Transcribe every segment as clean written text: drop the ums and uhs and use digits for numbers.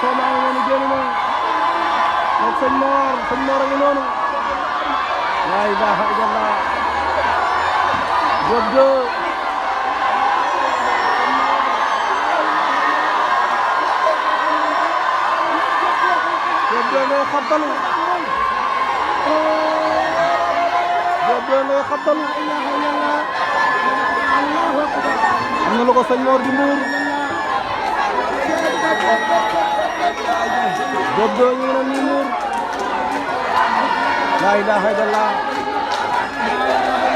soo maa ngi noonu génn na moom sëñ Mor a ngi noonu laa ilaaha illallah Diop 2 Diop 2 ngay xabtalu Diop 2 ngay xabtalu am na lu ko sëñ Mor di mbuur Diop 2 ñu ngi doon ñu mbuur laa ilaaha illallah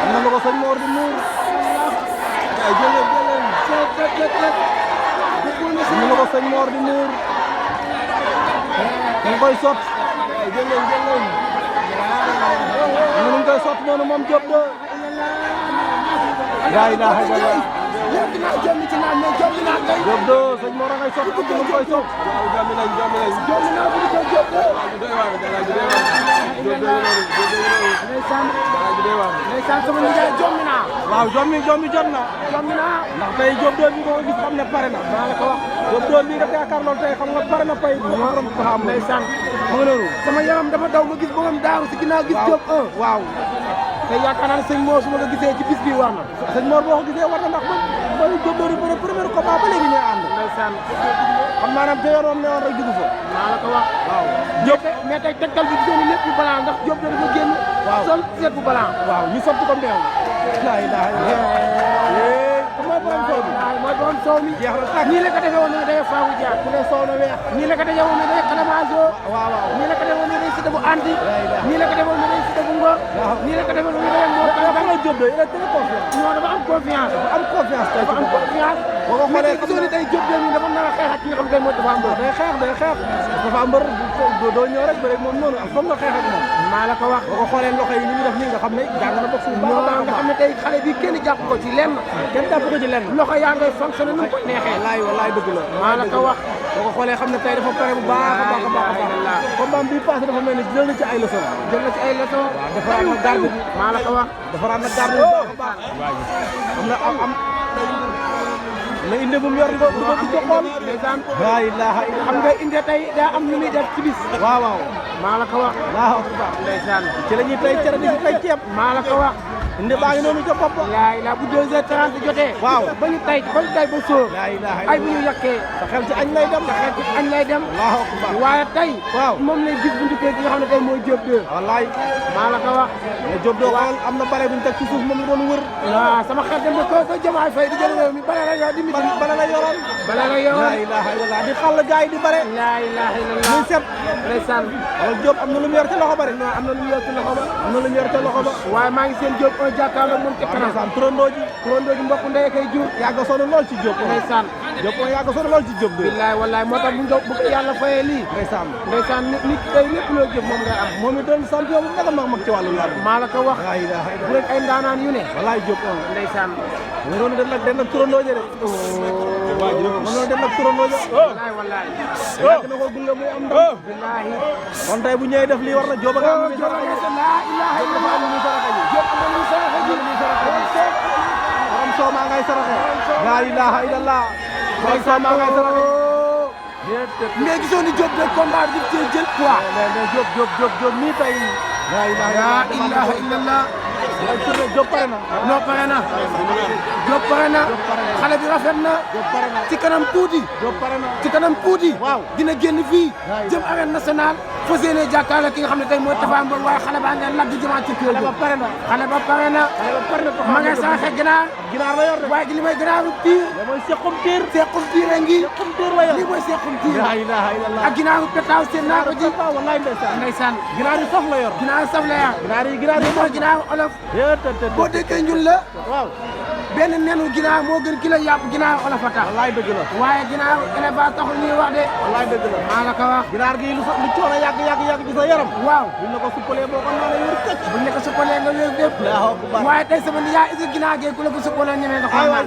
am na lu ko sëñ Mor di mbuur ay jëlee am na lu ko sëñ Mor di mbuur ñu koy sot ay jëlee am na lu koy sot noonu moom Diop 2 laa ilaaha illallah Diop 2 sëñ Mor a ngay sot am na lu koy sot waaw jommi jot na ndax tey Diop 2 bi ko gis xam ne pare na maa la ko wax Diop 2 bi nga yaakaar loolu tey xam nga pare na pay borom ko xam ndeysaan mu ngi noonu sama yaram dafa daw ma gis borom daaru si ginnaaw gis Diop 1 waaw te yaakaar naa ne sëñ Mor su ma ko gisee ci bis bi war na sëñ Mor boo ko gisee war na ndax man mooy Diop 2 di bëre premier combat ba léegi ñooy ànd ndeysaan xam maanaam te yoon ne woon rek jugu fa maa la ko wax waaw Diop mais tey tegtal bi gisoon lépp bu balan ndax Diop 2 dafa génn waaw sol seet bu balan waaw ñu sotti ko mbeew la ilaha illallah mooy borom soow bi mooy borom soow mi jeex na tak nii la ko defee woon ne day faawu jaar ku ne soow na weex nii la ko defee woon ne day xalamaaso waaw nii la ko defee woon ne day sita bu anti nii la ko defee woon ne day sita bu ngor nii la ko defee woon ne day moo ko da nga Diop 2 il est très confiance non dafa am confiance dafa am confiance boo ko xoolee gisoon ni day Diop 2 mi dafa nar a xeex ak ki nga xam ne mooy dafa am mbër day xeex dafa am mbër doo ñëw rek ba rek moom noonu comme nga xeex ak moom maa la ko wax boo ko xoolee loxo yi ni ñu def nii nga xam ne jàng na box bu baax nga xam ne tey xale bi kenn jàpp ko ci lenn kenn jàpp ko ci lenn loxo yaa ngay fonctionné nu mu ko neexee wallaay dëgg la maa la ko wax boo ko xoolee xam ne tey dafa pare bu baax a baax combat bi passé dafa mel ni jël na ci ay leçon waaw defaraat na garde bi maa la ko wax defaraat na garde bi baax a baax am na am na inde bu mu yor di ko xool laa ilaaha illa xam nga inde tey daa am lu muy def ci bis waaw maa la ko wax waaw ndeysaan ci la ñuy tey cere di ci tey ceeb maa la ko wax inde baa ngi noonu ca bopp laa ilaaha bu 2h30 jotee waaw ba ñu tey ba sóor laa ilaaha ay bu ñu yàkkee sa xel ci añ lay dem allahu akbar waaye tey waaw moom lay gis bu ndikkee gi nga xam ne tey mooy Diop 2 wallaay maa la ko wax mais Diop 2 xool am na bale bu ñu teg ci suuf moom la doon wër waaw sama xel dem ko Diomaye Faye di jël réew mi bale la yor di bale la yoroon laa ilaaha illallah di xàll gaay di bare laa ilaaha illallah muy set ndeysaan wala Diop am na lu mu yor ci loxo ba rek non am na lu mu yor ci loxo ba waaye maa ngi seen Diop jàkkaarloo moom ci kanam ndeysaan turandoo ji mbokk ndey kay jur yàgg sonn lool ci Diop ndeysaan Diop yàgg sonn lool ci Diop billaay wallaay moo tax bu ko yàlla fayee lii ndeysaan nit tey lépp loo jëf moom ngay am moom it doon champion bu mag a mag ci wàllu làmb maa la ko wax bu rek ay ndaanaan yu ne wallaay Diop ndeysaan mënoon dem nag turandoo ji rek waa ji mënoon dem nag turandoo ji wallaay yàgg na ko gunge muy am ndam billaahi kon tey bu ñëwee def lii war na Diop nga am la ilaha illallah borom soo maa ngay saraxe laa ilaha illallah borom soo maa ngay saraxe mais gisoon ni Diop de combat bi ci jël poids mais Diop nii tey laa ilaha illallah Diop pare na non pare na Diop pare na xale bi rafet na ci kanam tuuti waaw dina génn fii jëm arène nationale fas yéene jàkkaarloo ki nga xam ne tey mooy Tapha Mbeur waaye xale baa ngeen lag di jëmaat ci kër ga xale ba pare na ma ngay saraxe ginaar la yor waaye li may ginaaru tiir mooy sequm tiir a ngi lii mooy sequm tiir la ilaha illallah ak ginaaru petaaw seen naa ko ji wallaay ndeysaan ginaar yi saf la yor ginaar yi mooy ginaaru olof boo déggee ñun la waaw benn nenu ginaar moo gën kilo yàpp ginaar olof a tax wallaay dëgg la waaye ginaar élevage taxul ñuy wax de wallaay dëgg la maa la ko wax ginaar gi lu coono yàgg ci sa yaram waaw buñ la ko suppalee boo ko naanee wér këcc buñ la ko suppalee nga wér dépp waaye tey sama nijaay isa ginaar gee ku la ko suppalee ñeme nga ko waay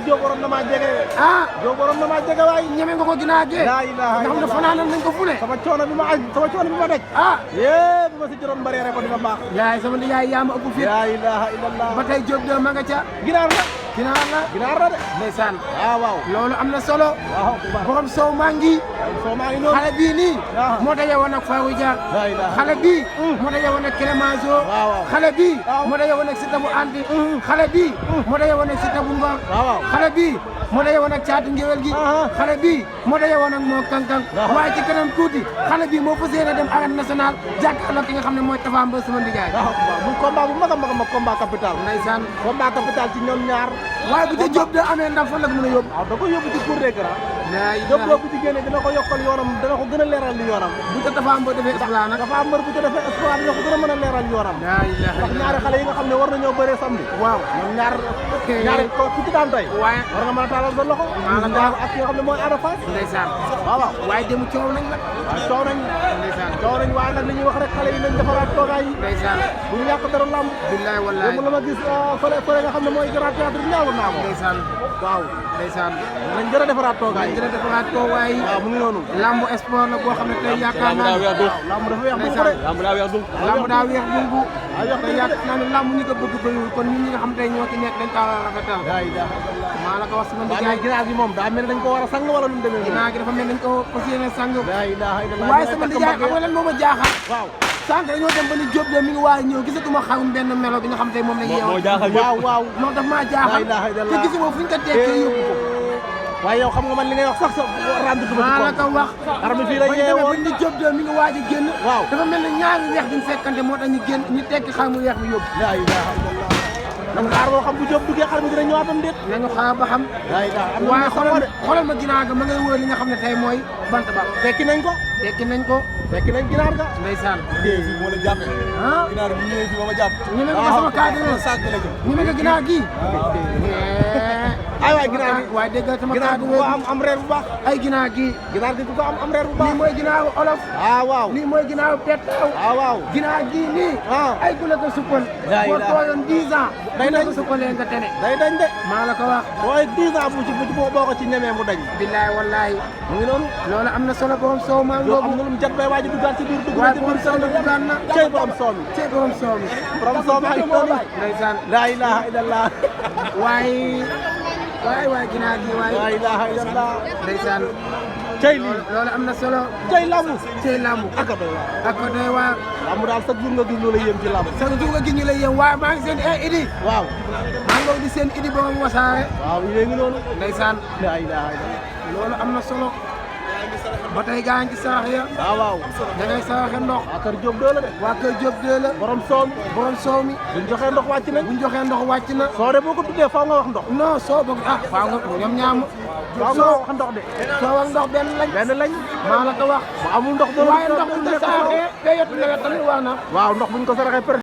Diop waroon na maa jege waay ñeme nga ko ginaar gee nga xam ne fanaanal nañ ko fu ne sama coono bi ma daj yee bu ma si joroon bari rek ko dina baax yaay sama nijaay yaa ma ëpp fit la ilaha illallah ba tey Diop de ma nga ca ginaar la ginaar la de ndeysaan waaw loolu am na solo waaw borom sow maa ngi noonu xale bii nii moo daje woon ak Fawou Dia xale bii moo daje woon ak Clémenceau xale bii moo daje woon ak Siteu bu Andi xale bii moo daje woon ak Siteu bu Ngor xale bii moo daje woon ak Caatu Ngéwél gi xale bii moo daje woon ak moo kankang waaye ci kanam tuuti xale bii moo fas yéene dem arène nationale jàkkaarloo ki nga xam ne mooy Tapha Mbeur sama ndijaay muy combat bu mag a mag combat capital ndeysaan combat capital ci ñoom ñaar waaye bu ca Diop de amee ndam fan la ko mën a yóbbu waaw da ko yóbbu ci cour des grands Diop doo bu ci génne dina ko yokkal yoonam dina ko gën a leeral li yoonam bu ca Tapha Mbeur defee exploit nag Tapha Mbeur bu ca defee exploit dina ko gën a mën a leeral yoonam ndax ñaari xale yi nga xam ne war nañoo bëree samedi waaw ñoom ñaari ko ku ci daan tey waaye war nga mën a taalal sa loxo ak ki nga xam ne mooy Ada Fass ndeysaan waaw waaye dem coow nañ la coow nañ waaye nag li ñuy wax rek xale yi nañ defaraat toogaay yi ndeysaan bu ñu yàq dara lamb billaay wallaay la ma gis fële nga xam ne mooy grand théâtre ñaaw naa ko ndeysaan waaw ndeysaan nañ gën a defaraat toogaay nañ gën a defaraat toogaay waaw mu ngi noonu lamb sport la boo xam ne tey yaakaar naa lamb dafa weex bu de lamb daa weex dungu te yaakaar naa ne lamb ñi ko bëgg bëriwul kon ñun ñi nga xam tey ñoo ci nekk dañ kaa war a rafetal maa la ko wax sama ndijaay ginaar gi moom daa mel dañ ko war a sang wala nu mu demee ginaar gi dafa mel dañ ko fas yéene sang waaye waaye sama ndijaay xam nga lan moo ma jaaxal waaw sànq dañoo dem ba ni Diop de mi ngi waaj ñëw gisatuma xarum benn melo bi nga xam tey moom la yeew waaw loolu daf maa jaaxal te gisuma fu ñu ko tekkee yóbbu ko waaye yow xam nga man li ngay wax sax sa rendu duma maa la ko wax xar mi fii la yeewoo ba ni Diop de mi ngi waaj a génn waaw dafa mel ne ñaari weex duñ fekkante moo tax ñu génn ñu tekki xar mu weex bi yóbbu nañ xaar boo xam bu Diop duggee xar mi dina ñëwaatam déet nañu xaar ba xam waaye xoolal ma ginaar ga ma ngay wóor li nga xam ne tey mooy bant ba tekki nañ ko ginaar ga ndeysaan moo la jàppe ah ginaar bi ñëwee fi ba ma jàpp ñu ne nga sama cadre ñu ne nga ginaar gi ay waay ginaar gi waaye déggal sama ginaar cadre gi ko am reer bu baax ay ginaar gi ginaar gi ku ko am reer bu baax lii mooy ginaaru olof waaw lii mooy ginaaru pettaaw waaw ginaar gi nii ay ku la ko suppal boo tooyoon 10 ans day la ko suppalee nga tene day dañ de maa la ko wax waaye 10 ans bu ci boo ko ci ñemee mu dañ billaay wallaay mu ngi noonu loolu am na solo borom soow maa ngoogu am na lu mu jot bay waaj a duggaat ci biir waaye borom soow mi duggaat na cey borom soow mi cey borom soow mi borom soow maa ngi noonu ndeysaan laa ilaha illallah waay ginaar gi waay laa ilaha illallah ndeysaan cey lii loolu am na solo cey lambu cey lambu ak a doy waar ak ko doy waar lambu daal sax jur nga gis loola yéem ci lambu sax jur nga gis ñu lay yéem waaye maa ngi seen idi waaw maa ngi di seen idi borom Wassare waaw yéen ngi noonu ndeysaan laa ilaha illallah loolu am na solo ba tey gaa ngi ci sarax ya waaw da ngay saraxe ndox waa kër Diop doo la de waa kër Diop doo la borom soow mi buñ joxee ndox wàcc na buñ joxee ndox wàcc na soo de boo ko tuddee faaw nga wax ndox non soo bëgg faaw nga ñoom ñaam faaw nga wax ndox de soo ak ndox benn lañ maa la ko wax bu amul ndox waaye ndox buñ ko saraxee te yottu nawet tamit war na waaw ndox buñ ko saraxee